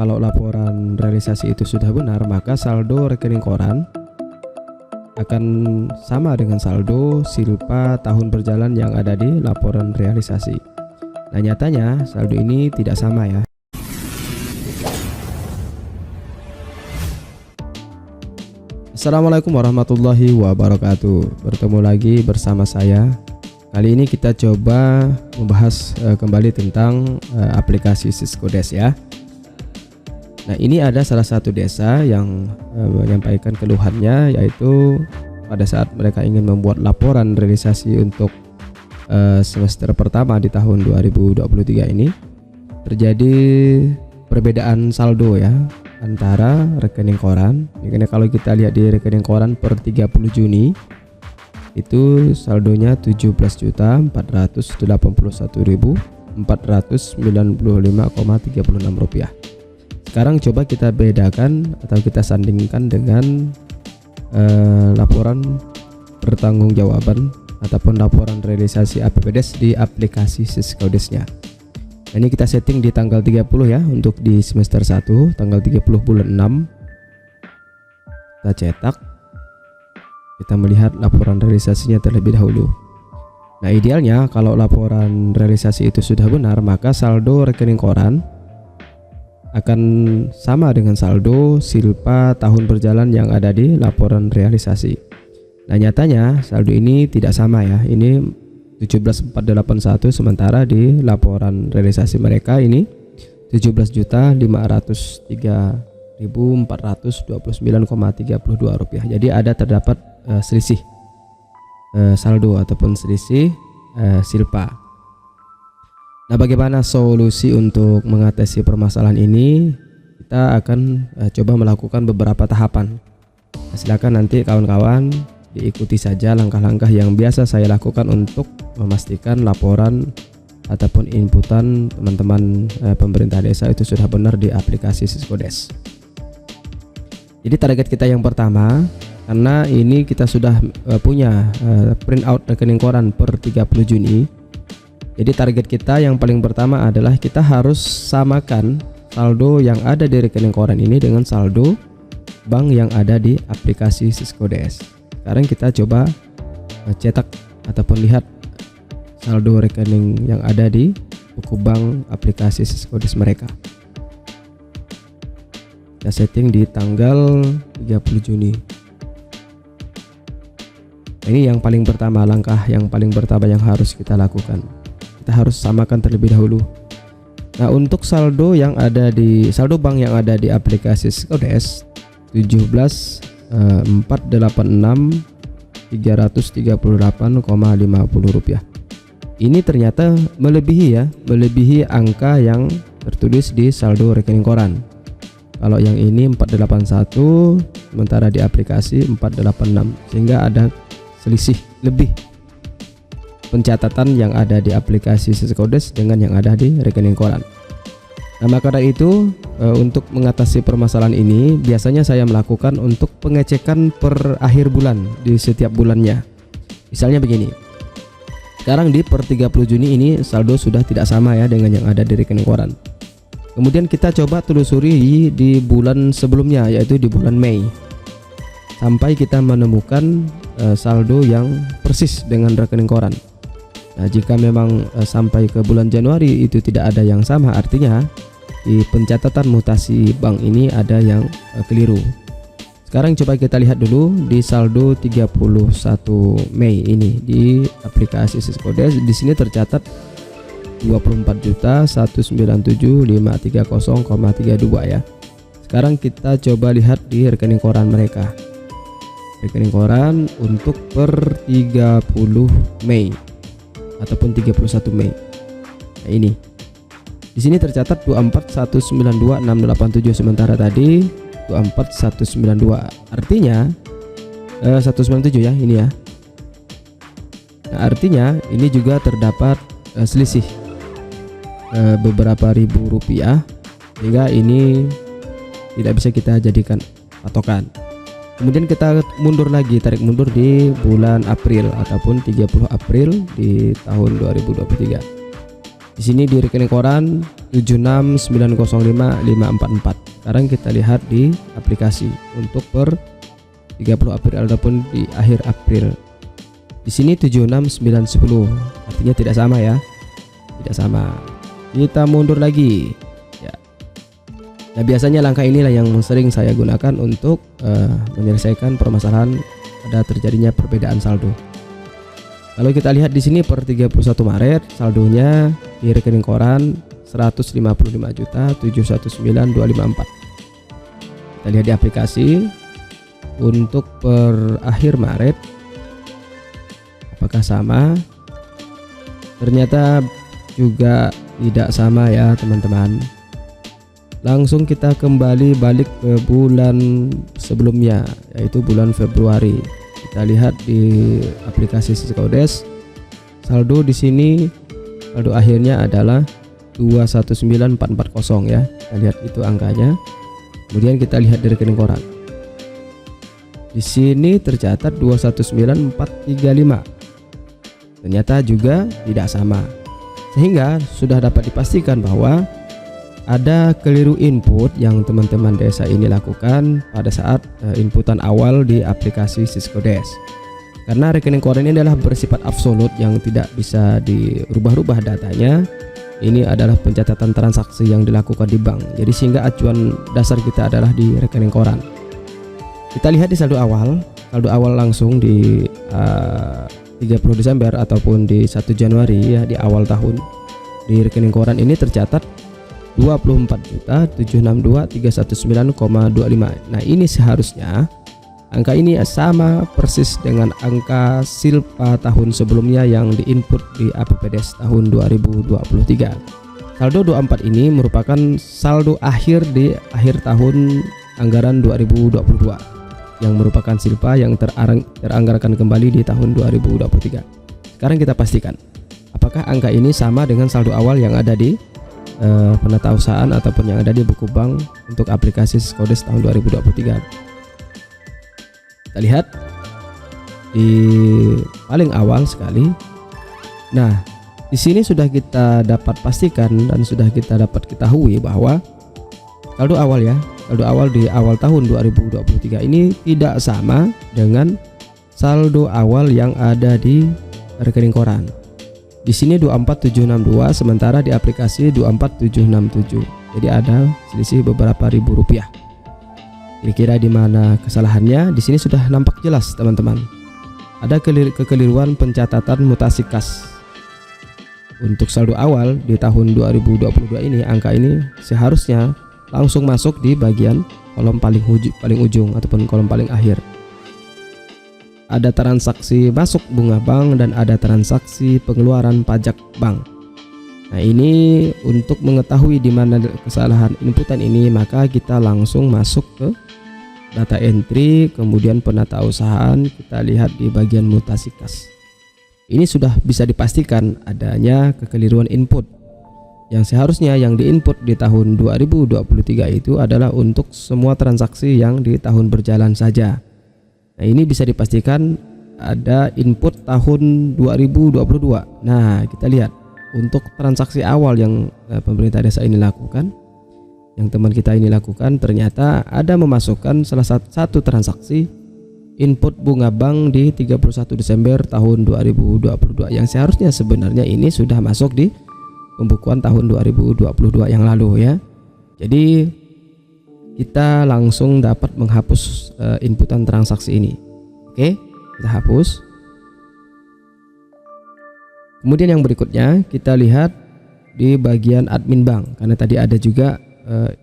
kalau laporan realisasi itu sudah benar, maka saldo rekening koran akan sama dengan saldo silpa tahun berjalan yang ada di laporan realisasi. Nah, nyatanya saldo ini tidak sama ya. Assalamualaikum warahmatullahi wabarakatuh. Bertemu lagi bersama saya. Kali ini kita coba membahas kembali tentang aplikasi Syscodesk ya. Nah, ini ada salah satu desa yang menyampaikan keluhannya, yaitu pada saat mereka ingin membuat laporan realisasi untuk semester pertama di tahun 2023 ini, terjadi perbedaan saldo ya antara rekening koran. Ini kalau kita lihat di rekening koran per 30 Juni itu saldonya 17.481.495,36 rupiah. Sekarang coba kita bedakan atau kita sandingkan dengan laporan pertanggungjawaban ataupun laporan realisasi APBDes di aplikasi Syscodesk-nya. Nah, ini kita setting di tanggal 30 ya untuk di semester 1, tanggal 30 bulan 6. Kita cetak. Kita melihat laporan realisasinya terlebih dahulu. Nah, idealnya kalau laporan realisasi itu sudah benar, maka saldo rekening koran akan sama dengan saldo silpa tahun berjalan yang ada di laporan realisasi. Nah, nyatanya saldo ini tidak sama ya. Ini 17.481, sementara di laporan realisasi mereka ini 17.429,32 rupiah. Jadi ada terdapat selisih saldo ataupun selisih silpa. Nah, bagaimana solusi untuk mengatasi permasalahan ini? Kita akan coba melakukan beberapa tahapan. Nah, silakan nanti kawan-kawan diikuti saja langkah-langkah yang biasa saya lakukan untuk memastikan laporan ataupun inputan teman-teman pemerintah desa itu sudah benar di aplikasi Syscodesk. Jadi target kita yang pertama, karena ini kita sudah punya printout rekening koran per 30 Juni. Jadi target kita yang paling pertama adalah kita harus samakan saldo yang ada di rekening koran ini dengan saldo bank yang ada di aplikasi Syscodesk. Sekarang kita coba cetak ataupun lihat saldo rekening yang ada di buku bank aplikasi Syscodesk mereka. Kita setting di tanggal 30 Juni. Ini yang paling pertama, langkah yang paling pertama yang harus kita lakukan. Kita harus samakan terlebih dahulu. Nah, untuk saldo yang ada di saldo bank yang ada di aplikasi Syscodesk 17.486.338,50 rupiah. Ini ternyata melebihi angka yang tertulis di saldo rekening koran. Kalau yang ini 481, sementara di aplikasi 486, sehingga ada selisih lebih pencatatan yang ada di aplikasi Syscodesk dengan yang ada di rekening koran. Nah, maka dari itu untuk mengatasi permasalahan ini biasanya saya melakukan untuk pengecekan per akhir bulan di setiap bulannya. Misalnya begini, sekarang di per 30 Juni ini saldo sudah tidak sama ya dengan yang ada di rekening koran. Kemudian kita coba telusuri di bulan sebelumnya, yaitu di bulan Mei, sampai kita menemukan saldo yang persis dengan rekening koran. Nah, jika memang sampai ke bulan Januari itu tidak ada yang sama, artinya di pencatatan mutasi bank ini ada yang keliru. Sekarang coba kita lihat dulu di saldo 31 Mei ini di aplikasi Syscodesk. Di sini tercatat 24.197.530,32 ya. Sekarang kita coba lihat di rekening koran mereka. Rekening koran untuk per 30 Mei ataupun 31 Mei. Nah, ini. Di sini tercatat 24.192.687, sementara tadi 24.192. Artinya 197 ya ini ya. Nah, artinya ini juga terdapat selisih beberapa ribu rupiah, sehingga ini tidak bisa kita jadikan patokan. Kemudian kita mundur lagi, tarik mundur di bulan April ataupun 30 April di tahun 2023. Di sini di rekening koran 76905.544. Sekarang kita lihat di aplikasi untuk per 30 April ataupun di akhir April. Di sini 76910, artinya tidak sama ya. Tidak sama. Kita mundur lagi. Ya. Nah, biasanya langkah inilah yang sering saya gunakan untuk menyelesaikan permasalahan pada terjadinya perbedaan saldo. Kalau kita lihat di sini per 31 Maret saldonya di rekening koran 155.719.254. Kita lihat di aplikasi untuk per akhir Maret apakah sama? Ternyata juga tidak sama ya teman-teman. Langsung kita kembali balik ke bulan sebelumnya, yaitu bulan Februari. Kita lihat di aplikasi Sisikodes, saldo di sini saldo akhirnya adalah 219440 ya. Kita lihat itu angkanya. Kemudian kita lihat di rekening koran. Di sini tercatat 219435. Ternyata juga tidak sama. Sehingga sudah dapat dipastikan bahwa ada keliru input yang teman-teman desa ini lakukan pada saat inputan awal di aplikasi Sisikodes. Karena rekening koran ini adalah bersifat absolut yang tidak bisa dirubah-rubah datanya. Ini adalah pencatatan transaksi yang dilakukan di bank. Jadi sehingga acuan dasar kita adalah di rekening koran. Kita lihat di saldo awal langsung di 30 Desember ataupun di 1 Januari ya, di awal tahun. Di rekening koran ini tercatat 24.762.319,25. Nah, ini seharusnya angka ini sama persis dengan angka silpa tahun sebelumnya yang diinput di APBDes tahun 2023. Saldo 24 ini merupakan saldo akhir di akhir tahun anggaran 2022 yang merupakan silpa yang teranggarkan kembali di tahun 2023. Sekarang kita pastikan apakah angka ini sama dengan saldo awal yang ada di penatausahaan ataupun yang ada di buku bank untuk aplikasi Sisikodes tahun 2023. Kita lihat di paling awal sekali. Nah, di sini sudah kita dapat pastikan dan sudah kita dapat ketahui bahwa saldo awal di awal tahun 2023 ini tidak sama dengan saldo awal yang ada di rekening koran. Di sini 24762 sementara di aplikasi 24767. Jadi ada selisih beberapa ribu rupiah. Kira-kira di mana kesalahannya? Di sini sudah nampak jelas teman-teman. Ada kekeliruan pencatatan mutasi kas. Untuk saldo awal di tahun 2022 ini, angka ini seharusnya langsung masuk di bagian kolom paling ujung ataupun kolom paling akhir. Ada transaksi masuk bunga bank dan ada transaksi pengeluaran pajak bank. Nah, ini untuk mengetahui di mana kesalahan inputan ini, maka kita langsung masuk ke data entry, kemudian penatausahaan, kita lihat di bagian mutasi kas. Ini sudah bisa dipastikan adanya kekeliruan input. Yang seharusnya yang diinput di tahun 2023 itu adalah untuk semua transaksi yang di tahun berjalan saja. Nah, ini bisa dipastikan ada input tahun 2022. Nah, kita lihat untuk transaksi awal yang pemerintah desa ini lakukan, yang teman kita ini lakukan, ternyata ada memasukkan salah satu transaksi input bunga bank di 31 Desember tahun 2022 yang seharusnya sebenarnya ini sudah masuk di pembukuan tahun 2022 yang lalu ya. Jadi kita langsung dapat menghapus inputan transaksi ini. Oke, kita hapus. Kemudian yang berikutnya kita lihat di bagian admin bank, karena tadi ada juga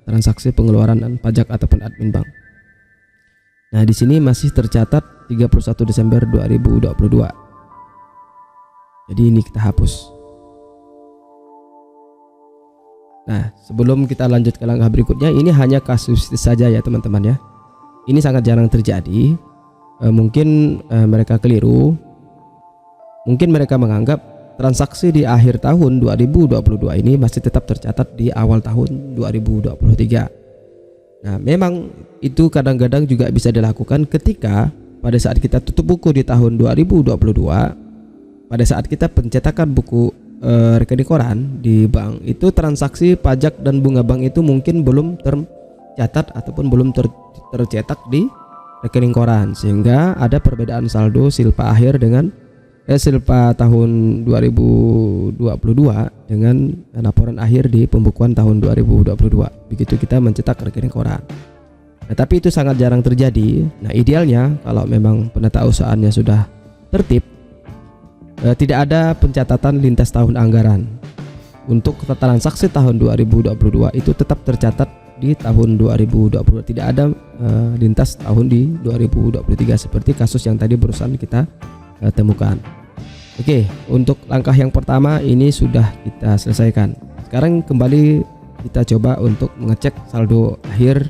transaksi pengeluaran dan pajak ataupun admin bank. Nah, di sini masih tercatat 31 Desember 2022. Jadi ini kita hapus. Nah, sebelum kita lanjut ke langkah berikutnya, ini hanya kasus saja ya teman-teman ya. Ini sangat jarang terjadi. Mungkin mereka keliru. Mungkin mereka menganggap transaksi di akhir tahun 2022 ini masih tetap tercatat di awal tahun 2023. Nah, memang itu kadang-kadang juga bisa dilakukan ketika pada saat kita tutup buku di tahun 2022, pada saat kita pencetakan buku rekening koran di bank itu transaksi pajak dan bunga bank itu mungkin belum tercatat ataupun belum tercetak di rekening koran, sehingga ada perbedaan saldo silpa akhir dengan silpa tahun 2022 dengan laporan akhir di pembukuan tahun 2022 begitu kita mencetak rekening koran. Nah, tapi itu sangat jarang terjadi. Nah, idealnya kalau memang penatausahaannya sudah tertib, tidak ada pencatatan lintas tahun anggaran. Untuk transaksi tahun 2022 itu tetap tercatat di tahun 2022, tidak ada lintas tahun di 2023 seperti kasus yang tadi barusan kita temukan. Oke, untuk langkah yang pertama ini sudah kita selesaikan. Sekarang kembali kita coba untuk mengecek saldo akhir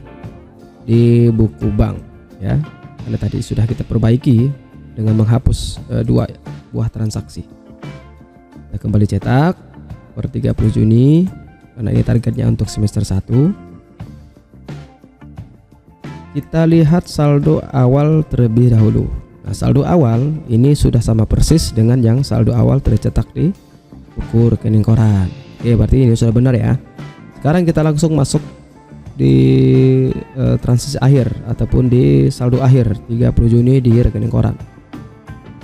di buku bank ya, karena tadi sudah kita perbaiki dengan menghapus 2 buah transaksi. Kita kembali cetak per 30 Juni karena ini targetnya untuk semester 1. Kita lihat saldo awal terlebih dahulu. Nah, saldo awal ini sudah sama persis dengan yang saldo awal tercetak di buku rekening koran. Oke, berarti ini sudah benar ya. Sekarang kita langsung masuk di transisi akhir ataupun di saldo akhir 30 Juni di rekening koran.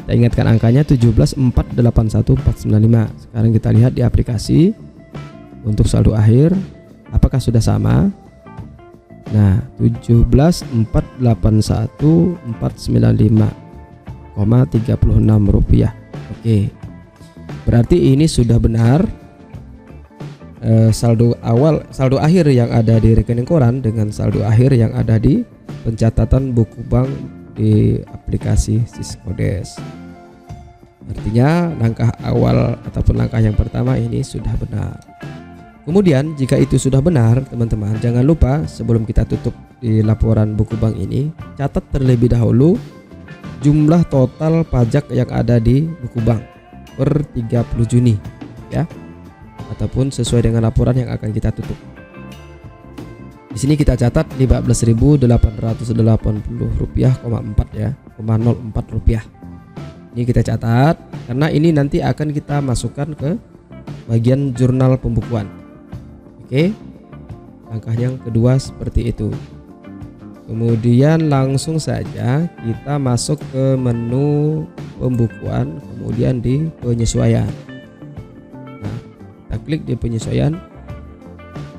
Kita ingatkan angkanya 17481,495. Sekarang kita lihat di aplikasi untuk saldo akhir apakah sudah sama. Nah, 17481,495,36 rupiah. Oke, berarti ini sudah benar. Saldo akhir yang ada di rekening koran dengan saldo akhir yang ada di pencatatan buku bank di aplikasi Siskodes. Artinya langkah awal ataupun langkah yang pertama ini sudah benar. Kemudian jika itu sudah benar, teman-teman, jangan lupa sebelum kita tutup di laporan buku bank ini, catat terlebih dahulu jumlah total pajak yang ada di buku bank per 30 Juni ya, ataupun sesuai dengan laporan yang akan kita tutup. Di sini kita catat 15.880 rupiah, 4 ya, 04 rupiah. Ini kita catat karena ini nanti akan kita masukkan ke bagian jurnal pembukuan. Oke, langkah yang kedua seperti itu. Kemudian langsung saja kita masuk ke menu pembukuan, kemudian di penyesuaian. Nah, kita klik di penyesuaian.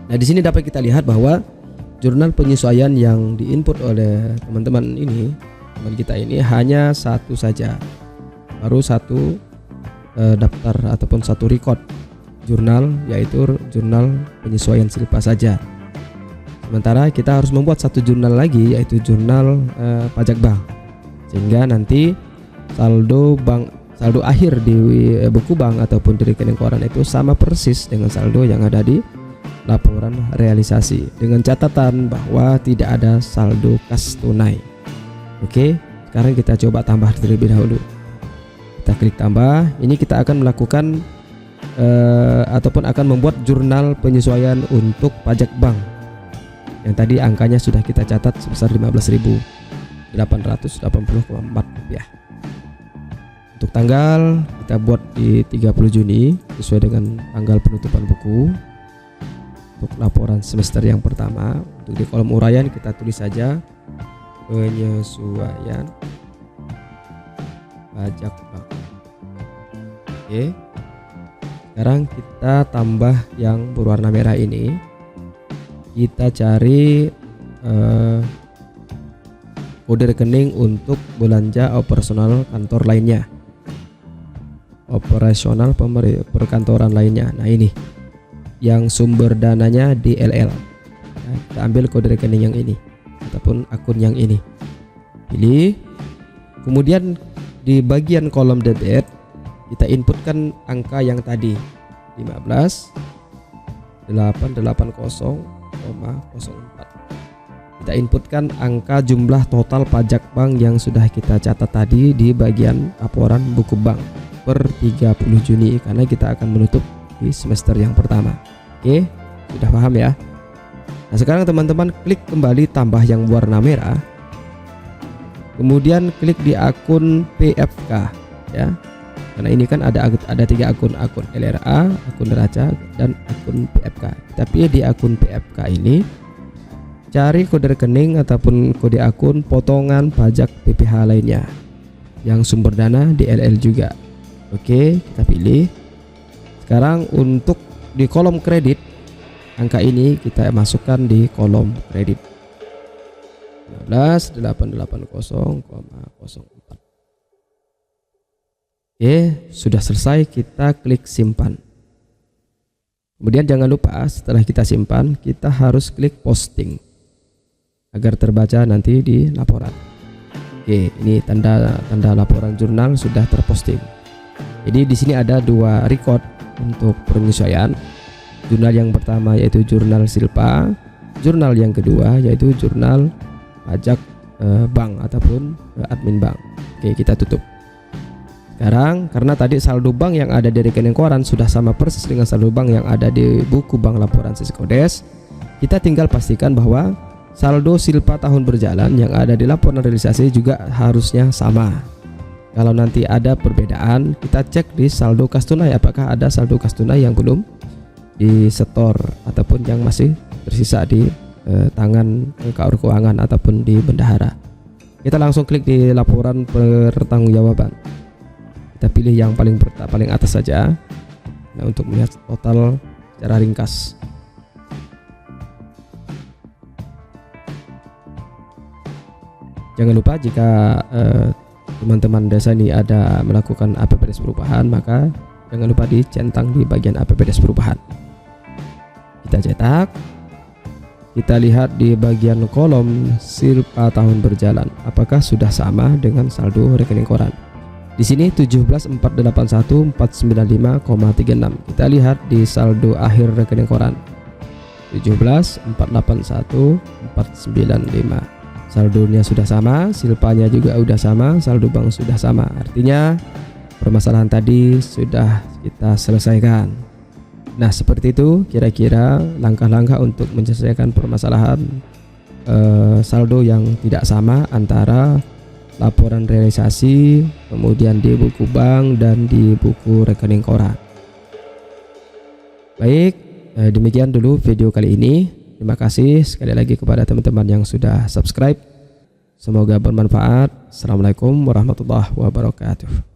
Nah, di sini dapat kita lihat bahwa jurnal penyesuaian yang diinput oleh teman-teman ini, teman kita ini hanya satu saja, baru satu daftar ataupun satu record jurnal, yaitu jurnal penyesuaian silpa saja. Sementara kita harus membuat satu jurnal lagi, yaitu jurnal pajak bank, sehingga nanti saldo akhir di buku bank ataupun di rekening koran itu sama persis dengan saldo yang ada di laporan realisasi, dengan catatan bahwa tidak ada saldo kas tunai. Oke, sekarang kita coba tambah terlebih dahulu. Kita klik tambah. Ini kita akan melakukan ataupun akan membuat jurnal penyesuaian untuk pajak bank yang tadi angkanya sudah kita catat sebesar 15.880,4 rupiah. Untuk tanggal kita buat di 30 Juni sesuai dengan tanggal penutupan buku. Untuk laporan semester yang pertama, untuk di kolom uraian kita tulis saja penyesuaian pajak bank. Oke. Sekarang kita tambah yang berwarna merah ini. Kita cari kode rekening untuk belanja operasional kantor lainnya, operasional perkantoran lainnya. Nah, ini yang sumber dananya DLL. Nah, kita ambil kode rekening yang ini ataupun akun yang ini, pilih. Kemudian di bagian kolom debit kita inputkan angka yang tadi 15.880,04. Kita inputkan angka jumlah total pajak bank yang sudah kita catat tadi di bagian laporan buku bank per 30 Juni karena kita akan menutup di semester yang pertama. Oke, sudah paham ya? Nah, sekarang teman-teman klik kembali tambah yang warna merah. Kemudian klik di akun PFK ya. Karena ini kan ada 3 akun LRA, akun neraca, dan akun PFK. Kita pilih di akun PFK ini, cari kode rekening ataupun kode akun potongan pajak PPh lainnya yang sumber dana di LL juga. Oke, kita pilih. Sekarang untuk di kolom kredit, angka ini kita masukkan di kolom kredit 15.880,04. Oke, sudah selesai, kita klik simpan. Kemudian jangan lupa setelah kita simpan, kita harus klik posting agar terbaca nanti di laporan. Oke, ini tanda laporan jurnal sudah terposting. Jadi di sini ada 2 record untuk penyesuaian. Jurnal yang pertama yaitu jurnal Silpa, jurnal yang kedua yaitu jurnal pajak bank ataupun admin bank. Oke, kita tutup. Sekarang karena tadi saldo bank yang ada di rekening koran sudah sama persis dengan saldo bank yang ada di buku bank laporan Siskodes, kita tinggal pastikan bahwa saldo Silpa tahun berjalan yang ada di laporan realisasi juga harusnya sama. Kalau nanti ada perbedaan, kita cek di saldo kas tunai, apakah ada saldo kas tunai yang belum disetor ataupun yang masih tersisa di tangan KUR keuangan ataupun di bendahara. Kita langsung klik di laporan pertanggungjawaban. Kita pilih yang paling atas saja. Nah, untuk melihat total secara ringkas. Jangan lupa jika teman-teman desa ini ada melakukan APBDes perubahan, maka jangan lupa dicentang di bagian APBDes perubahan. Kita cetak. Kita lihat di bagian kolom Silpa tahun berjalan, apakah sudah sama dengan saldo rekening koran. Di sini 17.481.495,36. Kita lihat di saldo akhir rekening koran 17.481.495. Saldonya sudah sama, silpanya juga sudah sama, saldo bank sudah sama. Artinya permasalahan tadi sudah kita selesaikan. Nah, seperti itu kira-kira langkah-langkah untuk menyelesaikan permasalahan saldo yang tidak sama antara laporan realisasi, kemudian di buku bank dan di buku rekening koran. Baik, demikian dulu video kali ini. Terima kasih sekali lagi kepada teman-teman yang sudah subscribe. Semoga bermanfaat. Assalamualaikum warahmatullahi wabarakatuh.